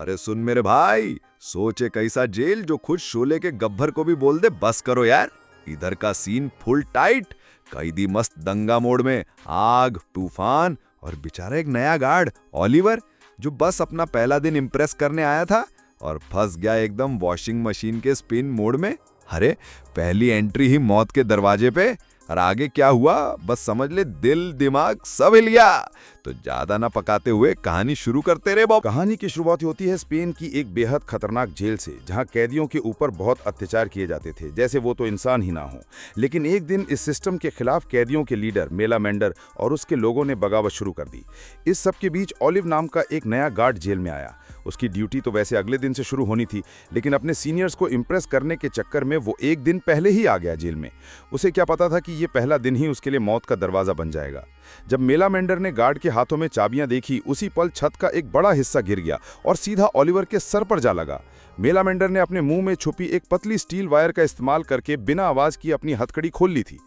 अरे सुन मेरे भाई, सोच एक ऐसा जेल जो खुद शोले के गब्बर को भी बोल दे बस करो यार। इधर का सीन फुल टाइट, कैदी मस्त दंगा मोड में, आग तूफान, और बेचारा एक नया गार्ड ओलिवर जो बस अपना पहला दिन इम्प्रेस करने आया था और फंस गया एकदम वॉशिंग मशीन के स्पिन मोड में। अरे पहली एंट्री ही मौत के दरवाजे पे, और आगे क्या हुआ बस समझ ले, दिल दिमाग सब हिल गया। तो ज्यादा ना पकाते हुए कहानी शुरू करते रहे बॉब। कहानी की शुरुआत होती है स्पेन की एक बेहद खतरनाक जेल से, जहां कैदियों के ऊपर बहुत अत्याचार किए जाते थे, जैसे वो तो इंसान ही ना हो। लेकिन एक दिन इस सिस्टम के खिलाफ कैदियों के लीडर मेलामेंडर और उसके लोगों ने बगावत शुरू कर दी। इस सब के बीच ओलिव नाम का एक नया गार्ड जेल में आया। उसकी ड्यूटी तो वैसे अगले दिन से शुरू होनी थी, लेकिन अपने सीनियर्स को इम्प्रेस करने के चक्कर में वो एक दिन पहले ही आ गया जेल में। उसे क्या पता था कि ये पहला दिन ही उसके लिए मौत का दरवाजा बन जाएगा। जब मेलामेंडर ने गार्ड के हाथों में चाबियां देखी, उसी पल छत का एक बड़ा हिस्सा गिर गया और सीधा ओलिवर के सर पर जा लगा। मेलामेंडर ने अपने मुंह में छुपी एक पतली स्टील वायर का इस्तेमाल करके बिना आवाज की अपनी हथकड़ी खोल ली थी।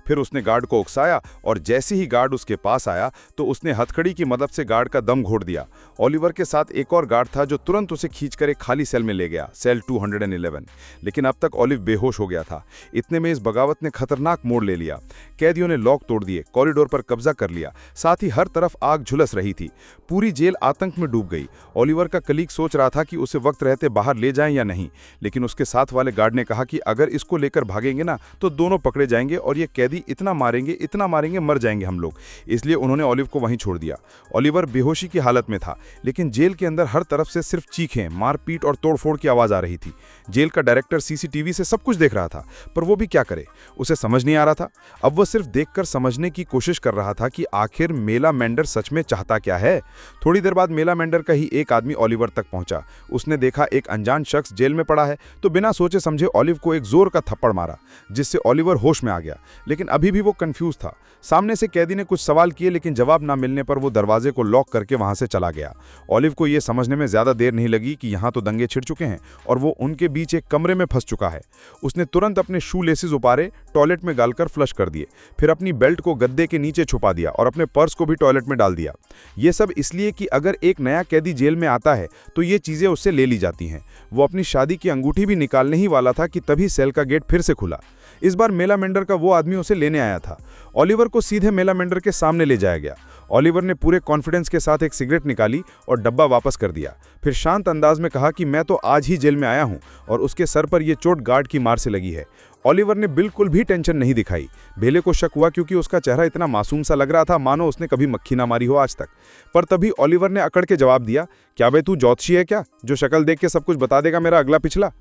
फिर उसने गार्ड को उकसाया और जैसे ही गार्ड उसके पास आया तो उसने हथकड़ी की मदद से गार्ड का दम घोट दिया। ओलिवर के साथ एक और गार्ड था जो तुरंत उसे खींचकर एक खाली सेल में ले गया, सेल 211। लेकिन अब तक ओलिव बेहोश हो गया था। इतने में इस बगावत ने खतरनाक मोड़ ले लिया। कैदियों ने लॉक तोड़ दिए, कॉरिडोर पर कब्जा कर लिया, साथ ही हर तरफ आग झुलस रही थी। पूरी जेल आतंक में डूब गई। ओलिवर का कलीग सोच रहा था कि उसे वक्त रहते बाहर ले जाएं या नहीं, लेकिन उसके साथ वाले गार्ड ने कहा कि अगर इसको लेकर भागेंगे ना तो दोनों पकड़े जाएंगे और ये कैदी इतना मारेंगे मर जाएंगे हम लोग। इसलिए उन्होंने ओलिव को वहीं छोड़ दिया। ओलिवर बेहोशी की हालत में था, लेकिन जेल के अंदर हर तरफ से सिर्फ चीखें, मारपीट और तोड़फोड़ की आवाज आ रही थी। जेल का डायरेक्टर सीसीटीवी से सब कुछ देख रहा था, पर वो भी क्या करे, उसे समझ नहीं आ रहा था। अब वो सिर्फ देखकर समझने की कोशिश कर रहा था कि आखिर मेलामेंडर सच में चाहता क्या है। थोड़ी देर बाद मेलामेंडर का ही एक आदमी ओलिवर तक पहुंचा। उसने देखा एक अनजान शख्स जेल में पड़ा है, तो बिना सोचे समझे ओलिव को एक जोर का थप्पड़ मारा, जिससे ओलिवर होश में आ गया। लेकिन अभी भी वो कंफ्यूज था। सामने से कैदी ने कुछ सवाल किए, लेकिन जवाब ना मिलने पर वो दरवाजे को लॉक करके वहां से चला गया। ओलिव को यह समझने में ज्यादा देर नहीं लगी कि यहाँ तो दंगे छिड़ चुके हैं और वो उनके बीच एक कमरे में फंस चुका है। उसने तुरंत अपने शू लेसेस उतारे, टॉयलेट में डालकर फ्लश कर दिए, फिर अपनी बेल्ट को गद्दे के नीचे छुपा दिया और अपने पर्स को भी टॉयलेट में डाल दिया। ये सब इसलिए कि अगर एक नया कैदी जेल में आता है तो ये चीजें उससे ले ली जाती हैं। वो अपनी शादी की अंगूठी भी निकालने ही वाला था कि तभी सेल का गेट फिर से खुला। इस बार मेलामेंडर का वो आदमी उसे लेने आया था। ओलिवर को सीधे मेलामेंडर के सामने ले जाया गया। ओलिवर ने पूरे कॉन्फिडेंस के साथ एक सिगरेट निकाली और डब्बा वापस कर दिया। फिर शांत अंदाज में कहा कि मैं तो आज ही जेल में आया हूं और उसके सर पर यह चोट गार्ड की मार से लगी है। ओलिवर ने बिल्कुल भी टेंशन नहीं दिखाई। बेले को शक हुआ क्योंकि उसका चेहरा इतना मासूम सा लग रहा था, मानो उसने कभी मक्खी ना मारी हो आज तक। पर तभी ओलिवर ने अकड़ के जवाब दिया, क्या बे तू ज्योतिषी है क्या, जो शक्ल देख के सब कुछ बता देगा मेरा अगला पिछला।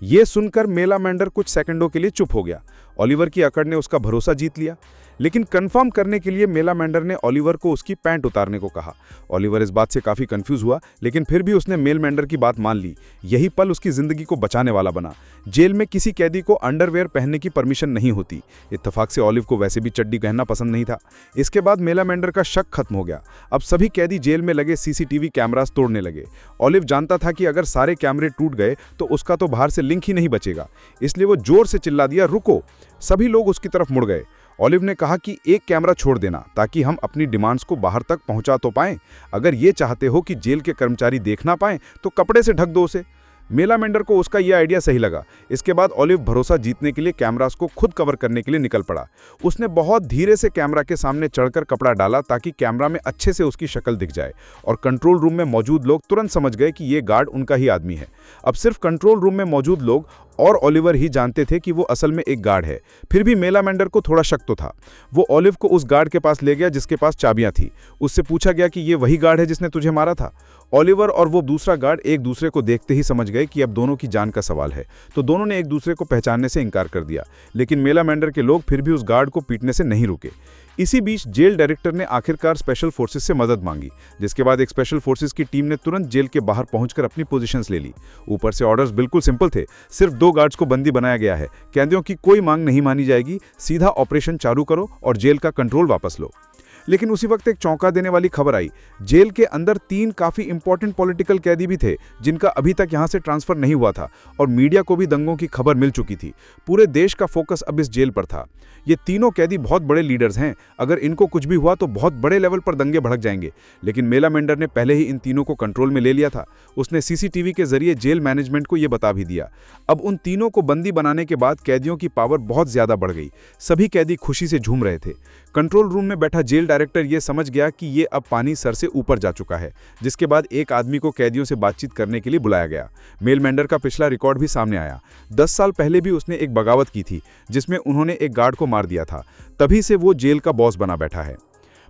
ये सुनकर मेलामेंडर कुछ सेकंडों के लिए चुप हो गया। ओलिवर की अकड़ ने उसका भरोसा जीत लिया, लेकिन कंफर्म करने के लिए मेलामेंडर ने ओलिवर को उसकी पैंट उतारने को कहा। ओलिवर इस बात से काफी कंफ्यूज हुआ, लेकिन फिर भी उसने मेलामेंडर की बात मान ली। यही पल उसकी जिंदगी को बचाने वाला बना। जेल में किसी कैदी को अंडरवेयर पहनने की परमिशन नहीं होती। इत्तेफाक से ओलिव को वैसे भी चड्डी पहनना पसंद नहीं था। इसके बाद मेलामेंडर का शक खत्म हो गया। अब सभी कैदी जेल में लगे सीसीटीवी कैमरास तोड़ने लगे। ओलिव जानता था कि अगर सारे कैमरे टूट गए तो उसका तो बाहर से लिंक ही नहीं बचेगा, इसलिए वो जोर से चिल्ला दिया, रुको। सभी लोग उसकी तरफ मुड़ गए। ओलिव ने कहा कि एक कैमरा छोड़ देना ताकि हम अपनी डिमांड्स को बाहर तक पहुंचा तो पाएं। अगर ये चाहते हो कि जेल के कर्मचारी देख ना पाएं तो कपड़े से ढक दो उसे। मेलामेंडर को उसका यह आइडिया सही लगा। इसके बाद ओलिव भरोसा जीतने के लिए कैमरास को खुद कवर करने के लिए निकल पड़ा। उसने बहुत धीरे से कैमरा के सामने चढ़कर कपड़ा डाला ताकि कैमरा में अच्छे से उसकी शक्ल दिख जाए, और कंट्रोल रूम में मौजूद लोग तुरंत समझ गए कि ये गार्ड उनका ही आदमी है। अब सिर्फ कंट्रोल रूम में मौजूद लोग और ओलिवर ही जानते थे कि वो असल में एक गार्ड है। फिर भी मेलामेंडर को थोड़ा शक तो था। वो ओलिव को उस गार्ड के पास ले गया जिसके पास चाबियां थी। उससे पूछा गया कि ये वही गार्ड है जिसने तुझे मारा था। ओलिवर और वो दूसरा गार्ड एक दूसरे को देखते ही समझ गए कि अब दोनों की जान का सवाल है, तो दोनों ने एक दूसरे को पहचानने से इनकार कर दिया। लेकिन मेलामेंडर के लोग फिर भी उस गार्ड को पीटने से नहीं रुके। इसी बीच जेल डायरेक्टर ने आखिरकार स्पेशल फोर्सेस से मदद मांगी, जिसके बाद एक स्पेशल फोर्सेस की टीम ने तुरंत जेल के बाहर पहुंचकर अपनी पोजीशंस ले ली। ऊपर से ऑर्डर्स बिल्कुल सिंपल थे, सिर्फ 2 गार्ड्स को बंदी बनाया गया है, कैदियों की कोई मांग नहीं मानी जाएगी, सीधा ऑपरेशन चालू करो और जेल का कंट्रोल वापस लो। लेकिन उसी वक्त एक चौंका देने वाली खबर आई। जेल के अंदर 3 काफी इंपॉर्टेंट पॉलिटिकल कैदी भी थे जिनका अभी तक यहां से ट्रांसफर नहीं हुआ था, और मीडिया को भी दंगों की खबर मिल चुकी थी। पूरे देश का फोकस अब इस जेल पर था। ये तीनों कैदी बहुत बड़े लीडर्स हैं, अगर इनको कुछ भी हुआ तो बहुत बड़े लेवल पर दंगे भड़क जाएंगे। लेकिन मेला मेंडर ने पहले ही इन तीनों को कंट्रोल में ले लिया था। उसने सीसीटीवी के जरिए जेल मैनेजमेंट को यह बता भी दिया। अब उन तीनों को बंदी बनाने के बाद कैदियों की पावर बहुत ज्यादा बढ़ गई। सभी कैदी खुशी से झूम रहे थे। कंट्रोल रूम में बैठा जेल डायरेक्टर ये समझ गया कि ये अब पानी सर से ऊपर जा चुका है, जिसके बाद एक आदमी को कैदियों से बातचीत करने के लिए बुलाया गया। मेल मेंडर का पिछला रिकॉर्ड भी सामने आया। 10 साल पहले भी उसने एक बगावत की थी जिसमें उन्होंने एक गार्ड को मार दिया था। तभी से वो जेल का बॉस बना बैठा है।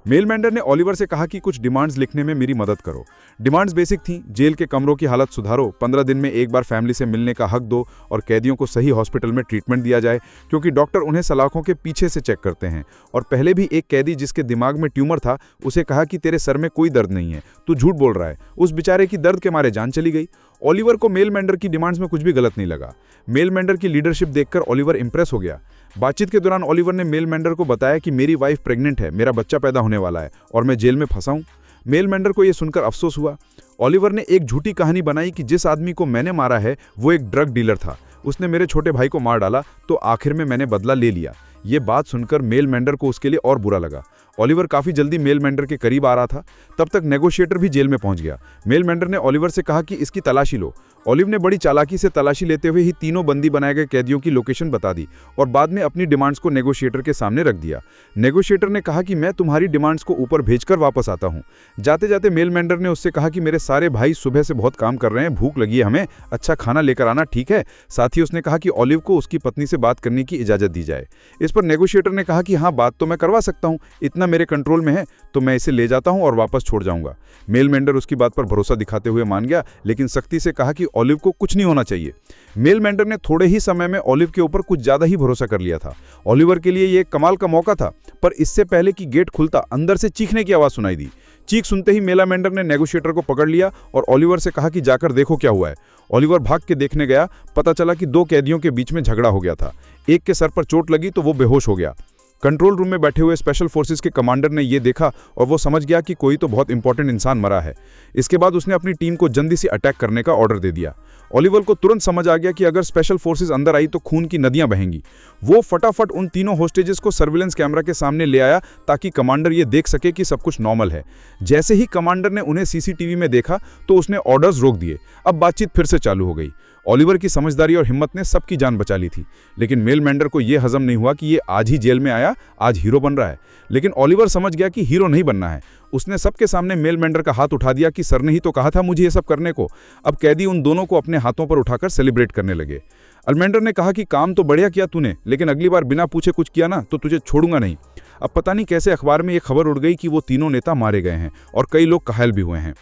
मेल मेंडर ने ओलिवर से कहा कि कुछ डिमांड्स लिखने में मेरी मदद करो। डिमांड्स बेसिक थी, जेल के कमरों की हालत सुधारो, 15 दिन में एक बार फैमिली से मिलने का हक दो, और कैदियों को सही हॉस्पिटल में ट्रीटमेंट दिया जाए क्योंकि डॉक्टर उन्हें सलाखों के पीछे से चेक करते हैं। और पहले भी एक कैदी जिसके दिमाग में ट्यूमर था, उसे कहा कि तेरे सर में कोई दर्द नहीं है, तू झूठ बोल रहा है। उस बेचारे की दर्द के मारे जान चली गई। ओलिवर को मेल मेंडर की डिमांड्स में कुछ भी गलत नहीं लगा। मेल मेंडर की लीडरशिप देखकर ओलिवर इंप्रेस हो गया। बातचीत के दौरान ओलिवर ने मेल मेंडर को बताया कि मेरी वाइफ प्रेग्नेंट है, मेरा बच्चा पैदा होने वाला है और मैं जेल में फंसा हूं। मेल मेंडर को यह सुनकर अफसोस हुआ। ओलिवर ने एक झूठी कहानी बनाई कि जिस आदमी को मैंने मारा है वो एक ड्रग डीलर था, उसने मेरे छोटे भाई को मार डाला, तो आखिर में मैंने बदला ले लिया। ये बात सुनकर मेल मेंडर को उसके लिए और बुरा लगा। ओलिवर काफी जल्दी मेल मेंडर के करीब आ रहा था। तब तक नेगोशिएटर भी जेल में पहुंच गया। मेल मेंडर ने ओलिवर से कहा कि इसकी तलाशी लो। ओलिव ने बड़ी चालाकी से तलाशी लेते हुए ही तीनों बंदी बनाए गए कैदियों की लोकेशन बता दी और बाद में अपनी डिमांड्स को नेगोशिएटर के सामने रख दिया। नेगोशिएटर ने कहा कि मैं तुम्हारी डिमांड्स को ऊपर भेजकर वापस आता हूं। जाते जाते मेल मेंडर ने उससे कहा कि मेरे सारे भाई सुबह से बहुत काम कर रहे हैं, भूख लगी है हमें, अच्छा खाना लेकर आना, ठीक है। साथ ही उसने कहा कि ओलिव को उसकी पत्नी से बात करने की इजाजत दी जाए। इस पर नेगोशिएटर ने कहा कि हाँ, बात तो मैं करवा सकता हूँ, इतना मेरे कंट्रोल में है तो मैं इसे ले जाता हूँ और वापस छोड़ जाऊंगा। मेल मेंडर उसकी बात पर भरोसा दिखाते हुए मान गया, लेकिन सख्ती से कहा कि ओलिव को कुछ नहीं होना चाहिए। मेल मेंडर ने थोड़े ही समय में ओलिव के ऊपर कुछ ज्यादा ही भरोसा कर लिया था। ओलिवर के लिए यह कमाल का मौका था, पर इससे पहले कि गेट खुलता अंदर से चीखने की आवाज सुनाई दी। चीख सुनते ही मेला मेंडर ने नेगोशिएटर को पकड़ लिया और ओलिवर से कहा कि जाकर देखो क्या हुआ है। ओलिवर भाग के देखने गया। पता चला कि 2 कैदियों के बीच में झगड़ा हो गया था। एक के सर पर चोट लगी तो वो बेहोश हो गया। कंट्रोल रूम में बैठे हुए स्पेशल फोर्सेस के कमांडर ने यह देखा और वो समझ गया कि कोई तो बहुत इंपॉर्टेंट इंसान मरा है। इसके बाद उसने अपनी टीम को जल्दी से अटैक करने का ऑर्डर दे दिया। ओलिवर को तुरंत समझ आ गया कि अगर स्पेशल फोर्सेस अंदर आई तो खून की नदियां बहेंगी। वो फटाफट उन तीनों होस्टेजेस को सर्विलेंस कैमरा के सामने ले आया ताकि कमांडर ये देख सके कि सब कुछ नॉर्मल है। जैसे ही कमांडर ने उन्हें सीसीटीवी में देखा तो उसने ऑर्डर्स रोक दिए। अब बातचीत फिर से चालू हो गई। ओलिवर की समझदारी और हिम्मत ने सबकी जान बचा ली थी, लेकिन मेल मेंडर को यह हजम नहीं हुआ कि ये आज ही जेल में आया, आज हीरो बन रहा है। लेकिन ओलिवर समझ गया कि हीरो नहीं बनना है। उसने सबके सामने मेल मेंडर का हाथ उठा दिया कि सर ने ही तो कहा था मुझे ये सब करने को। अब कैदी उन दोनों को अपने हाथों पर उठाकर सेलिब्रेट करने लगे। अल्मेंडर ने कहा कि काम तो बढ़िया किया तूने, लेकिन अगली बार बिना पूछे कुछ किया ना तो तुझे छोड़ूंगा नहीं। अब पता नहीं कैसे अखबार में ये खबर उड़ गई कि वो तीनों नेता मारे गए हैं और कई लोग घायल भी हुए हैं।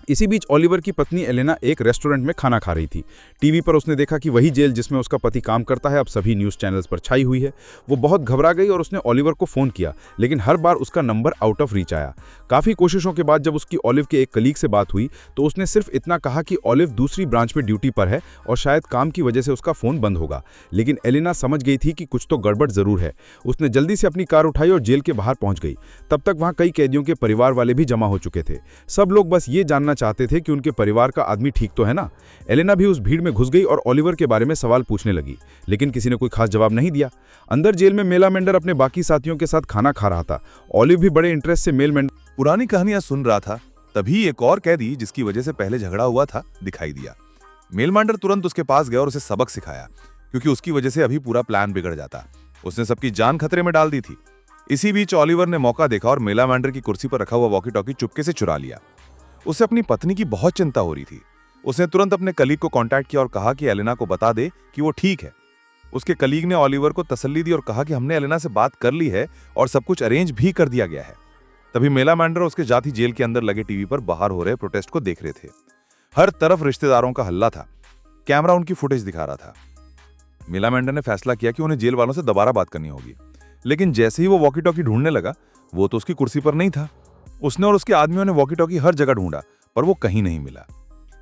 इसी बीच ओलिवर की पत्नी एलेना एक रेस्टोरेंट में खाना खा रही थी। टीवी पर उसने देखा कि वही जेल जिसमें उसका पति काम करता है अब सभी न्यूज़ चैनल्स पर छाई हुई है। वो बहुत घबरा गई और उसने ओलिवर को फ़ोन किया, लेकिन हर बार उसका नंबर आउट ऑफ रीच आया। काफ़ी कोशिशों के बाद जब उसकी ओलिव के एक कलीग से बात हुई तो उसने सिर्फ इतना कहा कि ओलिव दूसरी ब्रांच में ड्यूटी पर है और शायद काम की वजह से उसका फ़ोन बंद होगा। लेकिन एलेना समझ गई थी कि कुछ तो गड़बड़ ज़रूर है। उसने जल्दी से अपनी कार उठाई और जेल के बाहर पहुंच गई। तब तक वहाँ कई कैदियों के परिवार वाले भी जमा हो चुके थे। सब लोग बस ये जानना चाहते थे कि उनके परिवार का आदमी ठीक तो है ना। एलेना भी उस भीड़ में घुस गई और ओलिवर के बारे में सवाल पूछने लगी, लेकिन किसी ने कोई खास जवाब नहीं दिया। अंदर जेल में मेला मेंडर अपने बाकी साथियों के साथ खाना खा रहा था। ओलिव भी बड़े इंटरेस्ट से मेल मेंडर पुरानी कहानियां सुन रहा था। तभी एक और कैदी जिसकी वजह से पहले झगड़ा हुआ था दिखाई दिया। मेल मेंडर तुरंत उसके पास गया और उसे सबक सिखाया, क्योंकि उसकी वजह से अभी पूरा प्लान बिगड़ जाता। उसने सबकी जान खतरे में डाल दी थी। इसी बीच ओलिवर ने मौका देखा और मेला मेंडर की कुर्सी पर रखा हुआ वॉकी टॉकी चुपके से चुरा लिया। उसे अपनी पत्नी की बहुत चिंता हो रही थी। उसने तुरंत अपने कलीग को कांटेक्ट किया और कहा कि एलेना को बता दे कि वो ठीक है। उसके कलीग ने ओलिवर को तसल्ली दी और कहा कि हमने एलेना से बात कर ली है और सब कुछ अरेंज भी कर दिया गया है। तभी मेला मेंडर उसके जाति जेल के अंदर लगे टीवी पर बाहर हो रहे प्रोटेस्ट को देख रहे थे। हर तरफ रिश्तेदारों का हल्ला था। कैमरा उनकी फुटेज दिखा रहा था। मेला मेंडर ने फैसला किया कि उन्हें जेल वालों से दोबारा बात करनी होगी। लेकिन जैसे ही वो वॉकी टॉकी ढूंढने लगा, वो तो उसकी कुर्सी पर नहीं था। उसने और उसके आदमियों ने वॉकी टॉकी हर जगह ढूंढा, पर वो कहीं नहीं मिला।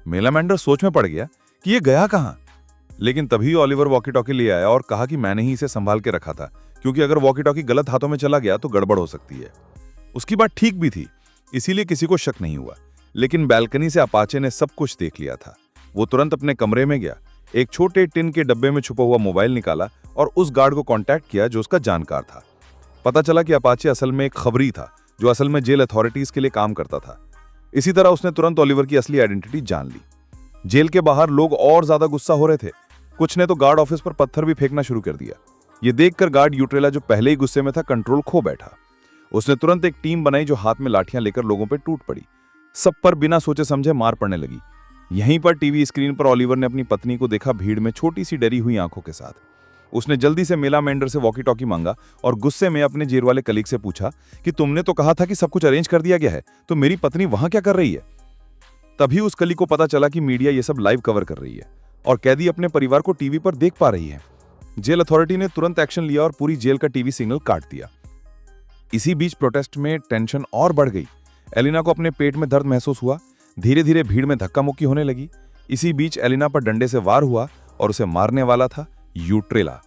मेला मेंडर सोच में पड़ गया कि ये गया कहां। लेकिन तभी ओलिवर वॉकी टॉकी ले आया और कहा कि मैंने ही इसे संभाल के रखा था, क्योंकि अगर वॉकी टॉकी गलत हाथों में चला गया तो गड़बड़ हो सकती है। उसकी बात ठीक भी थी, इसीलिए किसी को शक नहीं हुआ। लेकिन बैल्कनी से अपाचे ने सब कुछ देख लिया था। वो तुरंत अपने कमरे में गया, एक छोटे टिन के डब्बे में छुपा हुआ मोबाइल निकाला और उस गार्ड को कांटेक्ट किया जो उसका जानकार था। पता चला कि अपाचे असल में एक खबरी था जो असल में जेल अथॉरिटीज के लिए काम करता था। इसी तरह उसने तुरंत ओलिवर की असली आइडेंटिटी जान ली। जेल के बाहर लोग और ज्यादा गुस्सा हो रहे थे। कुछ ने तो गार्ड ऑफिस पर पत्थर भी फेंकना शुरू कर दिया। ये देखकर गार्ड यूट्रेला, जो पहले ही गुस्से में था, कंट्रोल खो बैठा। उसने तुरंत एक टीम बनाई जो हाथ में लाठियां लेकर लोगों पर टूट पड़ी। सब पर बिना सोचे समझे मार पड़ने लगी। यहीं पर टीवी स्क्रीन पर ओलिवर ने अपनी पत्नी को देखा, भीड़ में छोटी सी डरी हुई आंखों के साथ। उसने जल्दी से मेला मेंडर से वॉकी टॉकी मांगा और गुस्से में अपने जेल वाले कलीग से पूछा कि तुमने तो कहा था कि सब कुछ अरेंज कर दिया गया है, तो मेरी पत्नी वहां क्या कर रही है? तभी उस कलीग को पता चला कि मीडिया ये सब लाइव कवर कर रही है और कैदी अपने परिवार को टीवी पर देख पा रही है। जेल अथॉरिटी ने तुरंत एक्शन लिया और पूरी जेल का टीवी सिग्नल काट दिया। इसी बीच प्रोटेस्ट में टेंशन और बढ़ गई। एलिना को अपने पेट में दर्द महसूस हुआ। धीरे धीरे भीड़ में धक्का मुक्की होने लगी। इसी बीच एलिना पर डंडे से वार हुआ और उसे मारने वाला था यूट्रेला।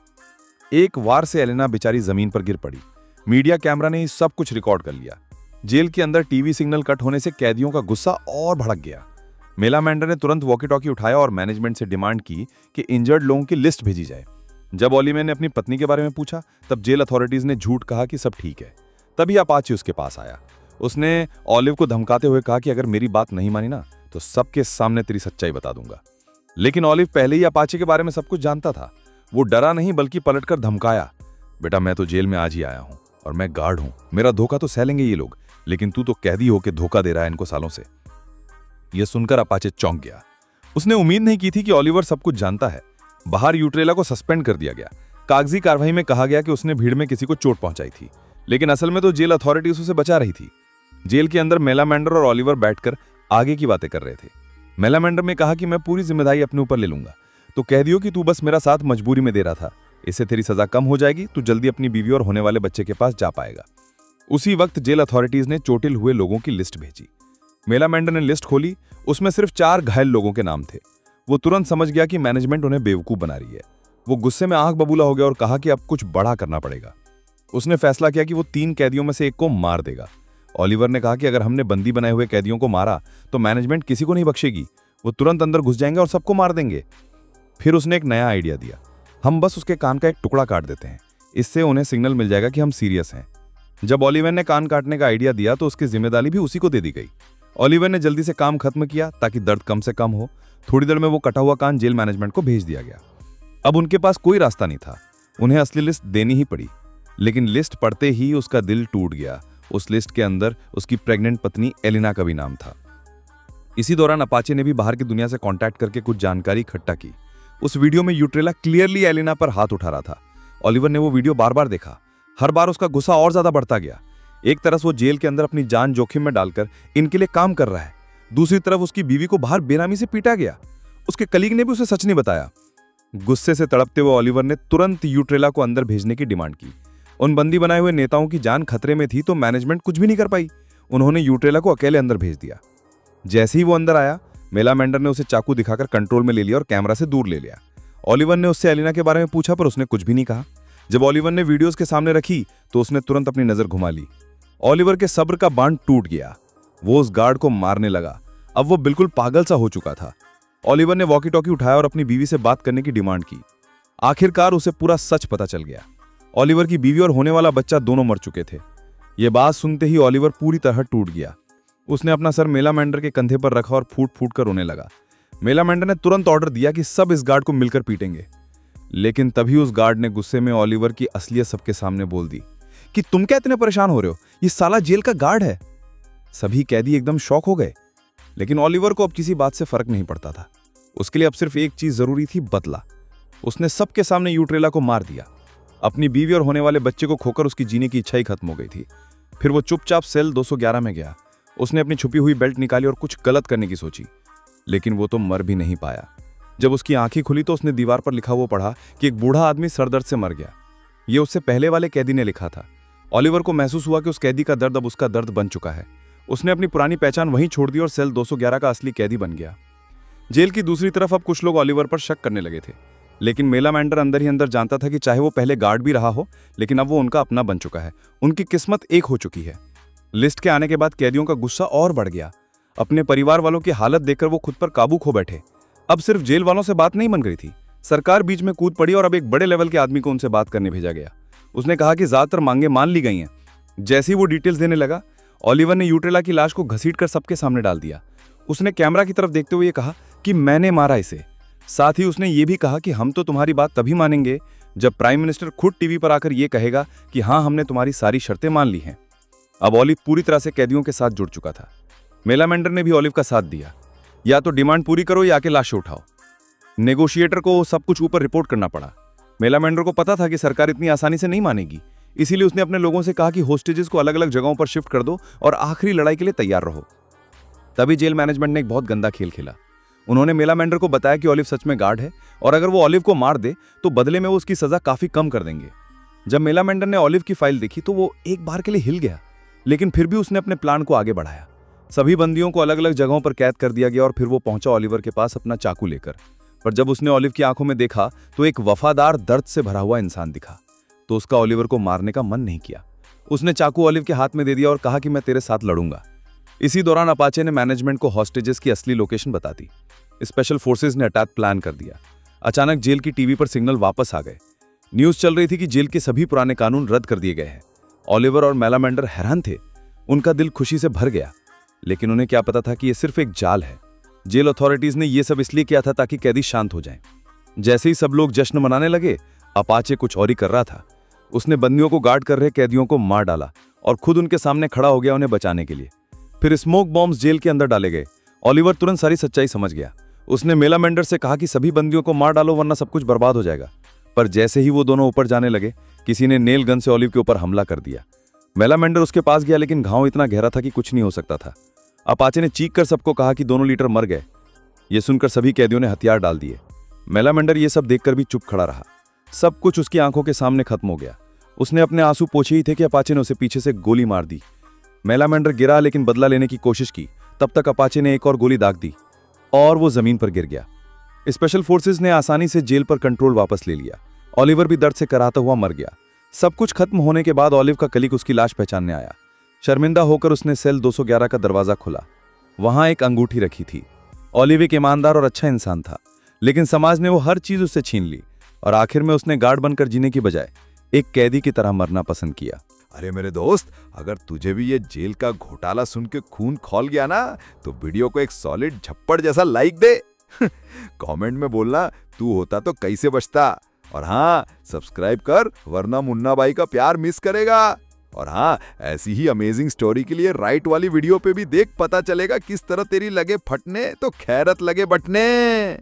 एक वार से एलिना बेचारी जमीन पर गिर पड़ी। मीडिया कैमरा ने सब कुछ रिकॉर्ड कर लिया। जेल के अंदर टीवी सिग्नल कट होने से कैदियों का गुस्सा और भड़क गया। मेला मेंडर ने तुरंत वॉकी टॉकी उठाया और मैनेजमेंट से डिमांड की कि इंजर्ड लोगों की लिस्ट भेजी जाए। जब ओलिवर ने अपनी पत्नी के बारे में पूछा, तब जेल अथॉरिटीज ने झूठ कहा कि सब ठीक है। तभी अपाचे उसके पास आया। उसने ओलिवर को धमकाते हुए कहा कि अगर मेरी बात नहीं मानी ना, तो सबके सामने तेरी सच्चाई बता दूंगा। लेकिन ओलिवर पहले ही अपाचे के बारे में सब कुछ जानता था। वो डरा नहीं, बल्कि पलटकर धमकाया, बेटा मैं तो जेल में आज ही आया हूं और मैं गार्ड हूं। मेरा धोखा तो सह लेंगे ये लोग, लेकिन तू तो कैदी होकर धोखा दे रहा है इनको सालों से। यह सुनकर अपाचे चौंक गया। उसने उम्मीद नहीं की थी कि ओलिवर सब कुछ जानता है। बाहर यूट्रेला को सस्पेंड कर दिया गया। कागजी कार्रवाई में कहा गया कि उसने भीड़ में किसी को चोट पहुंचाई थी, लेकिन असल में तो जेल अथॉरिटीज उसे बचा रही थी। जेल के अंदर मेला मेंडर और ओलिवर बैठकर आगे की बातें कर रहे थे। मेला मेंडर ने कहा कि मैं पूरी जिम्मेदारी अपने ऊपर ले लूंगा, तो कह दियो कि तू बस मेरा साथ मजबूरी में दे रहा था। इससे तेरी सजा कम हो जाएगी, तू जल्दी अपनी बीवी और होने वाले बच्चे के पास जा पाएगा। उसी वक्त जेल अथॉरिटीज ने चोटिल हुए लोगों की लिस्ट भेजी। मेला मेंडर ने लिस्ट खोली। उसमें सिर्फ 4 घायल लोगों के नाम थे। वो तुरंत समझ गया कि मैनेजमेंट उन्हें बेवकूफ बना रही है। वो गुस्से में आंख बबूला हो गया और कहा कि अब कुछ बड़ा करना पड़ेगा। उसने फैसला किया कि वो 3 कैदियों में से एक को मार देगा। ओलिवर ने कहा कि अगर हमने बंदी बनाए हुए कैदियों को मारा तो मैनेजमेंट किसी को नहीं बख्शेगी। वो तुरंत अंदर घुस जाएंगे और सबको मार देंगे। फिर उसने एक नया आइडिया दिया, हम बस उसके कान का एक टुकड़ा काट देते हैं, इससे उन्हें सिग्नल मिल जाएगा कि हम सीरियस हैं। जब ओलिवर ने कान काटने का आइडिया दिया तो उसकी जिम्मेदारी भी उसी को दे दी गई। ओलिवर ने जल्दी से काम खत्म किया ताकि दर्द कम से कम हो। थोड़ी देर में वो कटा हुआ कान जेल मैनेजमेंट को भेज दिया गया। अब उनके पास कोई रास्ता नहीं था, उन्हें असली लिस्ट देनी ही पड़ी। लेकिन लिस्ट पढ़ते ही उसका दिल टूट गया। उस लिस्ट के अंदर उसकी प्रेग्नेंट पत्नी एलिना का भी नाम था। इसी दौरान अपाचे ने भी बाहर की दुनिया से कांटेक्ट करके कुछ जानकारी इकट्ठा की। उस वीडियो में यूट्रेला क्लियरली एलिना पर हाथ उठा रहा था। ओलिवर ने वो वीडियो बार बार देखा। हर बार उसका गुस्सा और ज्यादा बढ़ता गया। एक तरफ वो जेल के अंदर अपनी जान जोखिम में डालकर इनके लिए काम कर रहा है, दूसरी तरफ उसकी बीवी को बाहर बेनामी से पीटा गया। उसके कलीग ने भी उसे सच नहीं बताया। गुस्से से तड़पते हुए ओलिवर ने तुरंत यूट्रेला को अंदर भेजने की डिमांड की। उन बंदी बनाए हुए नेताओं की जान खतरे में थी तो मैनेजमेंट कुछ भी नहीं कर पाई। उन्होंने यूट्रेला को अकेले अंदर भेज दिया। जैसे ही वो अंदर आया, मेला मेंडर ने उसे चाकू दिखाकर कंट्रोल में ले लिया और कैमरा से दूर ले लिया। ओलिवर ने उससे एलिना के बारे में पूछा पर उसने कुछ भी नहीं कहा। जब ओलिवर ने वीडियोस के सामने रखी तो उसने तुरंत अपनी नजर घुमा ली। ओलिवर के सब्र का बांध टूट गया। वो उस गार्ड को मारने लगा। अब वो बिल्कुल पागल सा हो चुका था। ओलिवर ने वॉकी टॉकी उठाया और अपनी बीवी से बात करने की डिमांड की। आखिरकार उसे पूरा सच पता चल गया। ओलिवर की बीवी और होने वाला बच्चा दोनों मर चुके थे। ये बात सुनते ही ओलिवर पूरी तरह टूट गया। उसने अपना सर मेला मेंडर के कंधे पर रखा और फूट फूट कर रोने लगा। मेला मेंडर ने तुरंत ऑर्डर दिया कि सब इस गार्ड को मिलकर पीटेंगे। लेकिन तभी उस गार्ड ने गुस्से में ओलिवर की असलियत सबके सामने बोल दी कि तुम क्या इतने परेशान हो रहे हो, ये साला जेल का गार्ड है। सभी कैदी एकदम शॉक हो गए। लेकिन ओलिवर को अब किसी बात से फर्क नहीं पड़ता था। उसके लिए अब सिर्फ एक चीज जरूरी थी, बदला। उसने सबके सामने यूट्रेला को मार दिया। अपनी बीवी और होने वाले बच्चे को खोकर उसकी जीने की इच्छा ही खत्म हो गई थी। फिर वो चुपचाप सेल 211 में गया। उसने अपनी छुपी हुई बेल्ट निकाली और कुछ गलत करने की सोची, लेकिन वो तो मर भी नहीं पाया। जब उसकी आंखें खुली तो उसने दीवार पर लिखा हुआ पढ़ा कि एक बूढ़ा आदमी सरदर्द से मर गया। ये उससे पहले वाले कैदी ने लिखा था। ओलिवर को महसूस हुआ कि उस कैदी का दर्द अब उसका दर्द बन चुका है। उसने अपनी पुरानी पहचान वहीं छोड़ दी और सेल 211 का असली कैदी बन गया। जेल की दूसरी तरफ अब कुछ लोग ओलिवर पर शक करने लगे थे, लेकिन मेला मेंडर अंदर ही अंदर जानता था कि चाहे वो पहले गार्ड भी रहा हो, लेकिन अब वो उनका अपना बन चुका है। उनकी किस्मत एक हो चुकी है। लिस्ट के आने के बाद कैदियों का गुस्सा और बढ़ गया। अपने परिवार वालों की हालत देखकर वो खुद पर काबू खो बैठे। अब सिर्फ जेल वालों से बात नहीं बन गई थी, सरकार बीच में कूद पड़ी और अब एक बड़े लेवल के आदमी को उनसे बात करने भेजा गया। उसने कहा कि ज्यादातर मांगे मान ली गई हैं। जैसे ही वो डिटेल्स देने लगा, ओलिवर ने यूट्रेला की लाश को घसीटकर सबके सामने डाल दिया। उसने कैमरा की तरफ देखते हुए कहा कि मैंने मारा इसे। साथ ही उसने ये भी कहा कि हम तो तुम्हारी बात तभी मानेंगे जब प्राइम मिनिस्टर खुद टीवी पर आकर ये कहेगा कि हाँ, हमने तुम्हारी सारी शर्तें मान ली हैं। अब ओलिव पूरी तरह से कैदियों के साथ जुड़ चुका था। मेलामेंडर ने भी ओलिव का साथ दिया। या तो डिमांड पूरी करो या आके लाशें उठाओ। नेगोशिएटर को सब कुछ ऊपर रिपोर्ट करना पड़ा। मेलामेंडर को पता था कि सरकार इतनी आसानी से नहीं मानेगी, इसीलिए उसने अपने लोगों से कहा कि होस्टेजेस को अलग अलग जगहों पर शिफ्ट कर दो और आखिरी लड़ाई के लिए तैयार रहो। तभी जेल मैनेजमेंट ने एक बहुत गंदा खेल खेला। उन्होंने मेलामेंडर को बताया कि ओलिव सच में गार्ड है और अगर वो ओलिव को मार दे तो बदले में वो उसकी सजा काफी कम कर देंगे। जब मेलामेंडर ने ओलिव की फाइल देखी तो वो एक बार के लिए हिल गया, लेकिन फिर भी उसने अपने प्लान को आगे बढ़ाया। सभी बंदियों को अलग अलग जगहों पर कैद कर दिया गया और फिर वो पहुंचा ओलिवर के पास अपना चाकू लेकर। पर जब उसने ओलिव की आंखों में देखा तो एक वफादार, दर्द से भरा हुआ इंसान दिखा, तो उसका ओलिवर को मारने का मन नहीं किया। उसने चाकू ओलिव के हाथ में दे दिया और कहा कि मैं तेरे साथ लड़ूंगा। इसी दौरान अपाचे ने मैनेजमेंट को हॉस्टेजेस की असली लोकेशन बता दी। स्पेशल फोर्सेज ने अटैक प्लान कर दिया। अचानक जेल की टीवी पर सिग्नल वापस आ गए। न्यूज चल रही थी कि जेल के सभी पुराने कानून रद्द कर दिए गए हैं। ओलिवर और मेलामेंडर हैरान थे। उनका दिल खुशी से भर गया, लेकिन उन्हें क्या पता था कि यह सिर्फ एक जाल है। जेल अथॉरिटीज ने यह सब इसलिए किया था ताकि कैदी शांत हो जाएं। जैसे ही सब लोग जश्न मनाने लगे, अपाचे कुछ और ही कर रहा था। उसने बंदियों को गार्ड कर रहे कैदियों को मार डाला और खुद उनके सामने खड़ा हो गया उन्हें बचाने के लिए। फिर स्मोक बॉम्ब्स जेल के अंदर डाले गए। ओलिवर तुरंत सारी सच्चाई समझ गया। उसने मेलामेंडर से कहा कि सभी बंदियों को मार डालो वरना सब कुछ बर्बाद हो जाएगा। पर जैसे ही वो दोनों ऊपर जाने लगे, किसी ने नेल गन से ओलिव के ऊपर हमला कर दिया। मेलामेंडर उसके पास गया, लेकिन घाव इतना गहरा था कि कुछ नहीं हो सकता था। अपाचे ने चीख कर सबको कहा कि दोनों लीडर मर गए। ये सुनकर सभी कैदियों ने हथियार डाल दिए। मेलामेंडर ये सब देखकर भी चुप खड़ा रहा। सब कुछ उसकी आंखों के सामने खत्म हो गया। उसने अपने आंसू पोंछे ही थे कि अपाचे ने उसे पीछे से गोली मार दी। मेलामेंडर गिरा, लेकिन बदला लेने की कोशिश की। तब तक अपाचे ने एक और गोली दाग दी और वो जमीन पर गिर गया। स्पेशल फोर्सेज ने आसानी से जेल पर कंट्रोल वापस ले लिया। ओलिवर भी दर्द से कराहता हुआ मर गया। सब कुछ खत्म होने के बाद ओलिव का कलीग उसकी लाश पहचानने आया। शर्मिंदा होकर उसने सेल 211 का दरवाजा खोला। वहां एक अंगूठी रखी थी। ओलिव एक ईमानदार और अच्छा इंसान था, लेकिन समाज ने वो हर चीज उससे छीन ली और आखिर में उसने गार्ड बनकर जीने की बजाय एक कैदी की तरह मरना पसंद किया। अरे मेरे दोस्त, अगर तुझे भी ये जेल का घोटाला सुन के खून खौल गया ना, तो वीडियो को एक सॉलिड झप्पड़ जैसा लाइक दे। कमेंट में बोलना तू होता तो कैसे बचता। और हाँ, सब्सक्राइब कर, वरना मुन्ना भाई का प्यार मिस करेगा। और हाँ, ऐसी ही अमेजिंग स्टोरी के लिए राइट वाली वीडियो पे भी देख, पता चलेगा किस तरह तेरी लगे फटने तो खैरत लगे बटने।